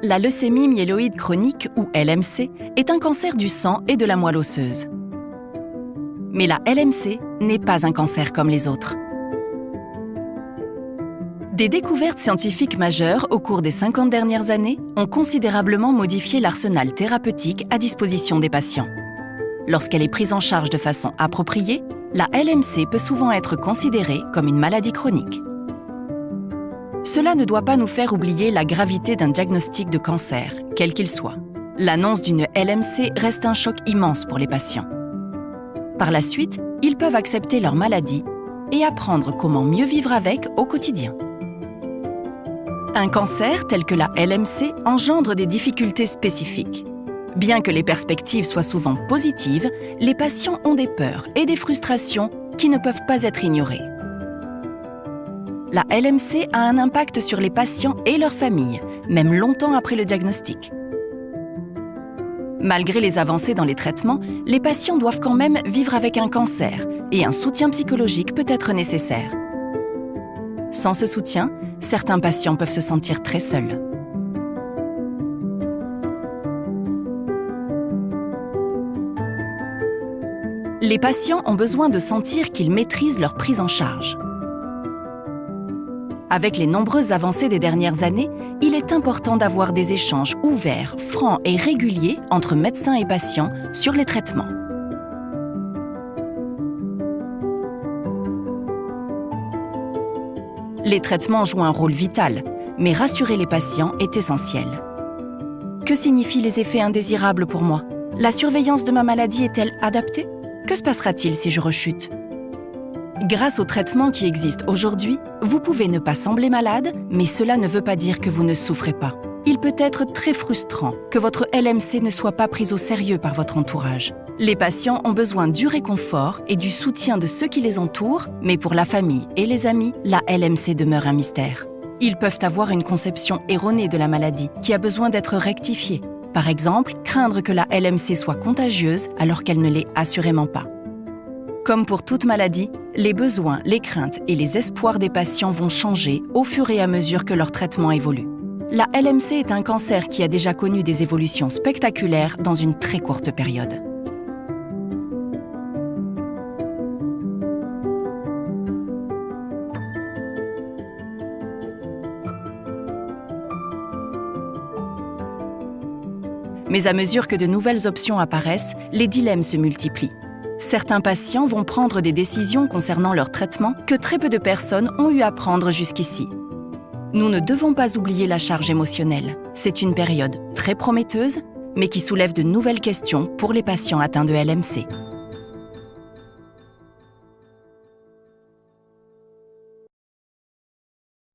La leucémie myéloïde chronique, ou LMC, est un cancer du sang et de la moelle osseuse. Mais la LMC n'est pas un cancer comme les autres. Des découvertes scientifiques majeures au cours des 50 dernières années ont considérablement modifié l'arsenal thérapeutique à disposition des patients. Lorsqu'elle est prise en charge de façon appropriée, la LMC peut souvent être considérée comme une maladie chronique. Cela ne doit pas nous faire oublier la gravité d'un diagnostic de cancer, quel qu'il soit. L'annonce d'une LMC reste un choc immense pour les patients. Par la suite, ils peuvent accepter leur maladie et apprendre comment mieux vivre avec au quotidien. Un cancer tel que la LMC engendre des difficultés spécifiques. Bien que les perspectives soient souvent positives, les patients ont des peurs et des frustrations qui ne peuvent pas être ignorées. La LMC a un impact sur les patients et leurs familles, même longtemps après le diagnostic. Malgré les avancées dans les traitements, les patients doivent quand même vivre avec un cancer et un soutien psychologique peut être nécessaire. Sans ce soutien, certains patients peuvent se sentir très seuls. Les patients ont besoin de sentir qu'ils maîtrisent leur prise en charge. Avec les nombreuses avancées des dernières années, il est important d'avoir des échanges ouverts, francs et réguliers entre médecins et patients sur les traitements. Les traitements jouent un rôle vital, mais rassurer les patients est essentiel. Que signifient les effets indésirables pour moi? La surveillance de ma maladie est-elle adaptée? Que se passera-t-il si je rechute? Grâce aux traitements qui existent aujourd'hui, vous pouvez ne pas sembler malade, mais cela ne veut pas dire que vous ne souffrez pas. Il peut être très frustrant que votre LMC ne soit pas prise au sérieux par votre entourage. Les patients ont besoin du réconfort et du soutien de ceux qui les entourent, mais pour la famille et les amis, la LMC demeure un mystère. Ils peuvent avoir une conception erronée de la maladie qui a besoin d'être rectifiée. Par exemple, craindre que la LMC soit contagieuse alors qu'elle ne l'est assurément pas. Comme pour toute maladie, les besoins, les craintes et les espoirs des patients vont changer au fur et à mesure que leur traitement évolue. La LMC est un cancer qui a déjà connu des évolutions spectaculaires dans une très courte période. Mais à mesure que de nouvelles options apparaissent, les dilemmes se multiplient. Certains patients vont prendre des décisions concernant leur traitement que très peu de personnes ont eu à prendre jusqu'ici. Nous ne devons pas oublier la charge émotionnelle. C'est une période très prometteuse, mais qui soulève de nouvelles questions pour les patients atteints de LMC.